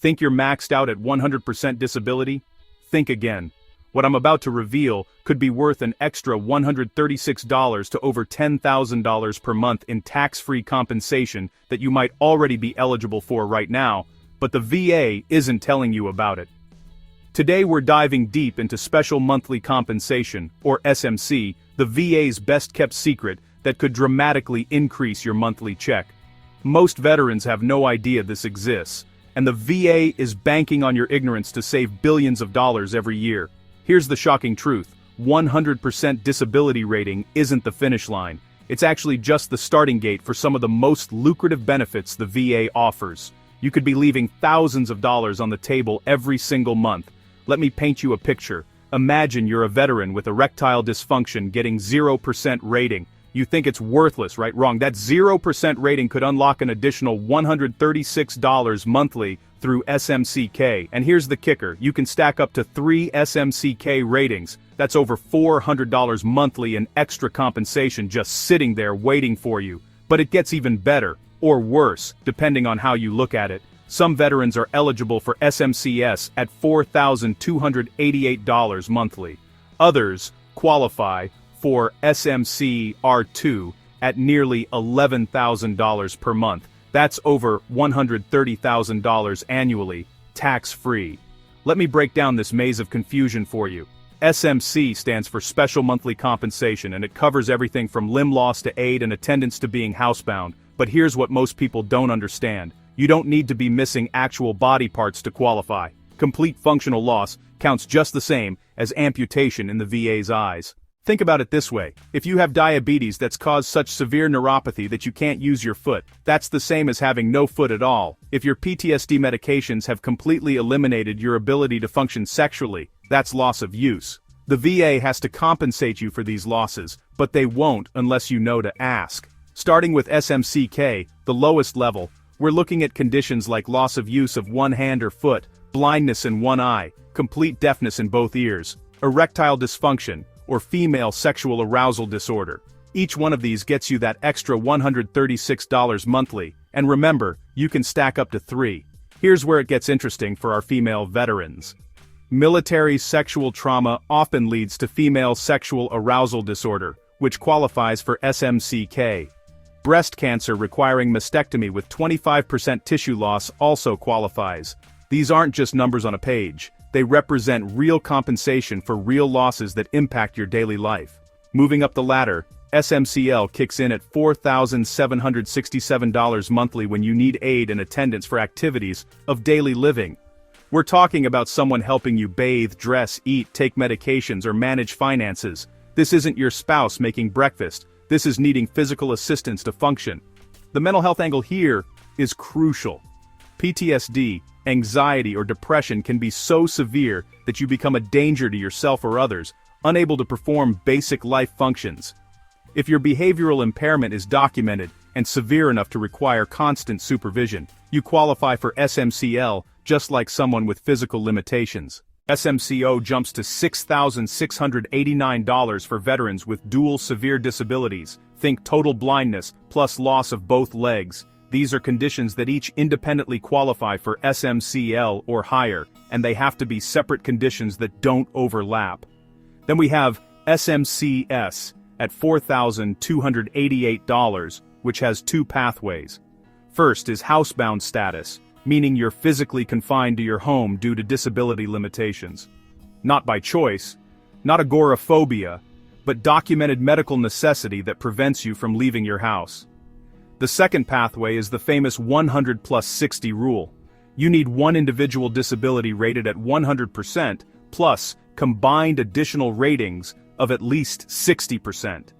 Think you're maxed out at 100% disability? Think again. What I'm about to reveal could be worth an extra $136 to over $10,000 per month in tax-free compensation that you might already be eligible for right now, but the VA isn't telling you about it. Today we're diving deep into special monthly compensation, or SMC, the VA's best-kept secret that could dramatically increase your monthly check. Most veterans have no idea this exists, and the VA is banking on your ignorance to save billions of dollars every year. Here's the shocking truth: 100% disability rating isn't the finish line. It's actually just the starting gate for some of the most lucrative benefits the VA offers. You could be leaving thousands of dollars on the table every single month. Let me paint you a picture. Imagine you're a veteran with erectile dysfunction getting 0% rating. You think it's worthless, right? Wrong. That 0% rating could unlock an additional $136 monthly through SMCK. And here's the kicker: you can stack up to 3 SMCK ratings. That's over $400 monthly in extra compensation just sitting there waiting for you. But it gets even better, or worse, depending on how you look at it. Some veterans are eligible for SMCS at $4,288 monthly. Others qualify for SMC R2 at nearly $11,000 per month. That's over $130,000 annually, tax-free. Let me break down this maze of confusion for you. SMC stands for Special Monthly Compensation, and it covers everything from limb loss to aid and attendance to being housebound. But here's what most people don't understand: you don't need to be missing actual body parts to qualify. Complete functional loss counts just the same as amputation in the VA's eyes. Think about it this way: if you have diabetes that's caused such severe neuropathy that you can't use your foot, that's the same as having no foot at all. If your PTSD medications have completely eliminated your ability to function sexually, that's loss of use. The VA has to compensate you for these losses, but they won't unless you know to ask. Starting with SMCK, the lowest level, we're looking at conditions like loss of use of one hand or foot, blindness in one eye, complete deafness in both ears, erectile dysfunction, or female sexual arousal disorder. Each one of these gets you that extra $136 monthly, and remember, you can stack up to 3. Here's where it gets interesting for our female veterans. Military sexual trauma often leads to female sexual arousal disorder, which qualifies for SMCK. Breast cancer requiring mastectomy with 25% tissue loss also qualifies. These aren't just numbers on a page. They represent real compensation for real losses that impact your daily life. Moving up the ladder, SMCL kicks in at $4,767 monthly when you need aid and attendance for activities of daily living. We're talking about someone helping you bathe, dress, eat, take medications, or manage finances. This isn't your spouse making breakfast. This is needing physical assistance to function. The mental health angle here is crucial. PTSD, anxiety, or depression can be so severe that you become a danger to yourself or others, unable to perform basic life functions. If your behavioral impairment is documented and severe enough to require constant supervision, you qualify for SMCL just like someone with physical limitations. SMCO jumps to $6,689 for veterans with dual severe disabilities. Think total blindness plus loss of both legs. These are conditions that each independently qualify for SMCL or higher, and they have to be separate conditions that don't overlap. Then we have SMCS at $4,288, which has 2 pathways. First is housebound status, meaning you're physically confined to your home due to disability limitations. Not by choice, not agoraphobia, but documented medical necessity that prevents you from leaving your house. The second pathway is the famous 100 plus 60 rule. You need one individual disability rated at 100%, plus combined additional ratings of at least 60%.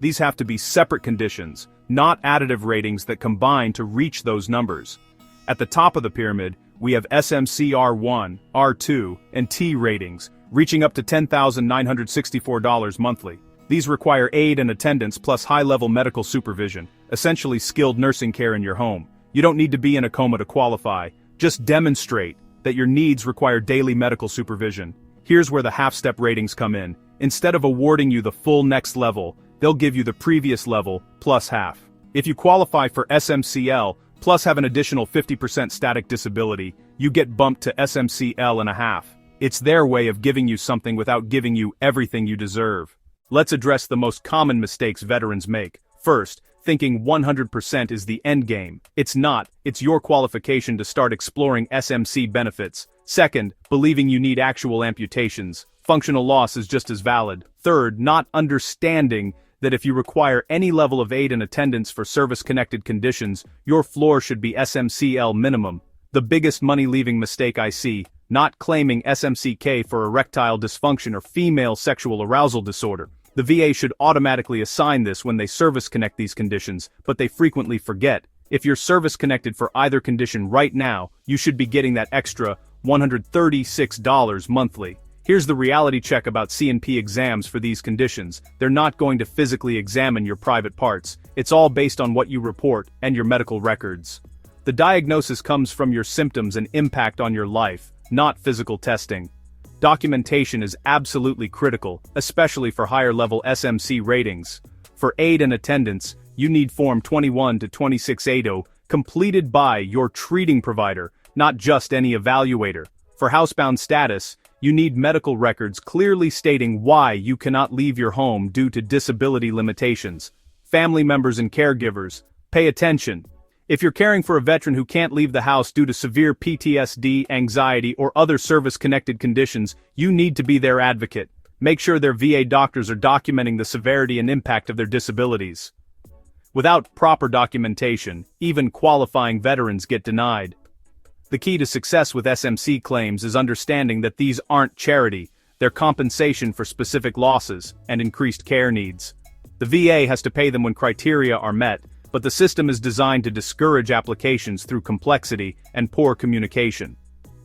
These have to be separate conditions, not additive ratings that combine to reach those numbers. At the top of the pyramid, we have SMC R1, R2, and T ratings, reaching up to $10,964 monthly. These require aid and attendance plus high-level medical supervision, essentially skilled nursing care in your home. You don't need to be in a coma to qualify. Just demonstrate that your needs require daily medical supervision. Here's where the half-step ratings come in. Instead of awarding you the full next level, they'll give you the previous level plus half. If you qualify for SMCL, plus have an additional 50% static disability, you get bumped to SMC L.5. It's their way of giving you something without giving you everything you deserve. Let's address the most common mistakes veterans make. First, thinking 100% is the end game. It's not, it's your qualification to start exploring SMC benefits. Second, believing you need actual amputations. Functional loss is just as valid. Third, not understanding that if you require any level of aid and attendance for service-connected conditions, your floor should be SMCL minimum. The biggest money-leaving mistake I see, not claiming SMCK for erectile dysfunction or female sexual arousal disorder. The VA should automatically assign this when they service-connect these conditions, but they frequently forget. If you're service-connected for either condition right now, you should be getting that extra $136 monthly. Here's the reality check about C&P exams for these conditions. They're not going to physically examine your private parts. It's all based on what you report and your medical records. The diagnosis comes from your symptoms and impact on your life, not physical testing. Documentation is absolutely critical, especially for higher-level SMC ratings. For aid and attendance, you need Form 21 to 2680, completed by your treating provider, not just any evaluator. For housebound status, you need medical records clearly stating why you cannot leave your home due to disability limitations. Family members and caregivers, pay attention. If you're caring for a veteran who can't leave the house due to severe PTSD, anxiety, or other service-connected conditions, you need to be their advocate. Make sure their VA doctors are documenting the severity and impact of their disabilities. Without proper documentation, even qualifying veterans get denied. The key to success with SMC claims is understanding that these aren't charity, they're compensation for specific losses and increased care needs. The VA has to pay them when criteria are met, but the system is designed to discourage applications through complexity and poor communication.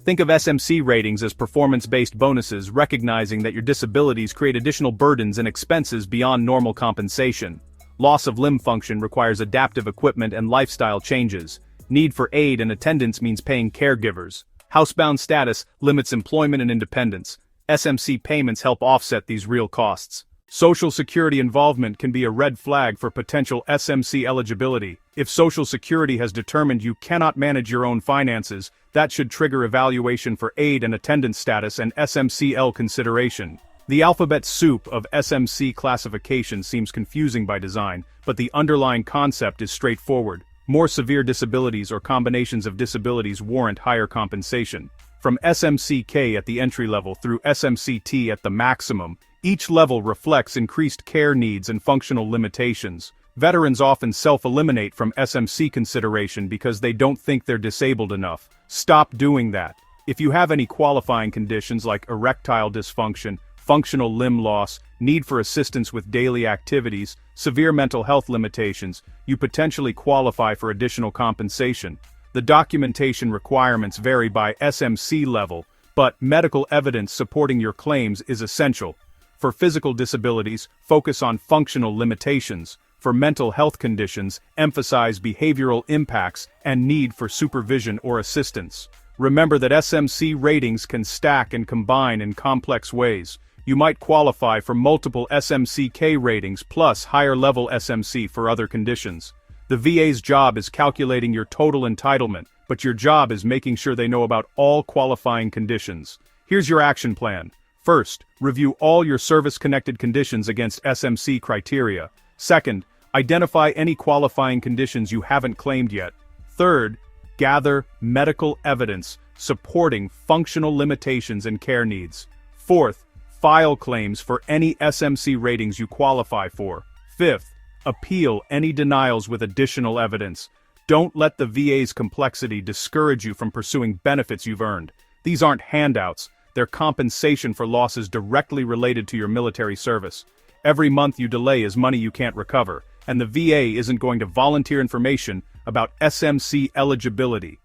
Think of SMC ratings as performance-based bonuses, recognizing that your disabilities create additional burdens and expenses beyond normal compensation. Loss of limb function requires adaptive equipment and lifestyle changes. Need for aid and attendance means paying caregivers. Housebound status limits employment and independence. SMC payments help offset these real costs. Social Security involvement can be a red flag for potential SMC eligibility. If Social Security has determined you cannot manage your own finances, that should trigger evaluation for aid and attendance status and SMCL consideration. The alphabet soup of SMC classification seems confusing by design, but the underlying concept is straightforward. More severe disabilities or combinations of disabilities warrant higher compensation. From SMCK at the entry level through SMCT at the maximum, each level reflects increased care needs and functional limitations. Veterans often self-eliminate from SMC consideration because they don't think they're disabled enough. Stop doing that. If you have any qualifying conditions like erectile dysfunction, functional limb loss, need for assistance with daily activities, severe mental health limitations, you potentially qualify for additional compensation. The documentation requirements vary by SMC level, but medical evidence supporting your claims is essential. For physical disabilities, focus on functional limitations. For mental health conditions, emphasize behavioral impacts and need for supervision or assistance. Remember that SMC ratings can stack and combine in complex ways. You might qualify for multiple SMCK ratings plus higher-level SMC for other conditions. The VA's job is calculating your total entitlement, but your job is making sure they know about all qualifying conditions. Here's your action plan. First, review all your service-connected conditions against SMC criteria. Second, identify any qualifying conditions you haven't claimed yet. Third, gather medical evidence supporting functional limitations and care needs. Fourth, file claims for any SMC ratings you qualify for. Fifth, appeal any denials with additional evidence. Don't let the VA's complexity discourage you from pursuing benefits you've earned. These aren't handouts. They're compensation for losses directly related to your military service. Every month you delay is money you can't recover, and the VA isn't going to volunteer information about SMC eligibility.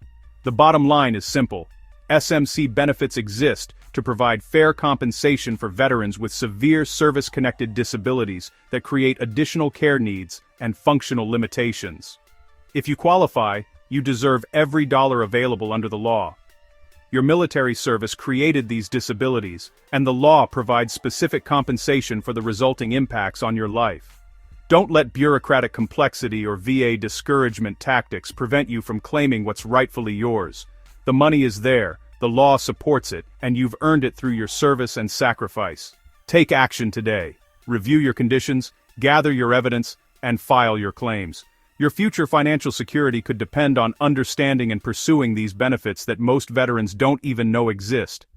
The bottom line is simple. SMC benefits exist to provide fair compensation for veterans with severe service-connected disabilities that create additional care needs and functional limitations. If you qualify, you deserve every dollar available under the law. Your military service created these disabilities, and the law provides specific compensation for the resulting impacts on your life. Don't let bureaucratic complexity or VA discouragement tactics prevent you from claiming what's rightfully yours. The money is there, the law supports it, and you've earned it through your service and sacrifice. Take action today. Review your conditions, gather your evidence, and file your claims. Your future financial security could depend on understanding and pursuing these benefits that most veterans don't even know exist.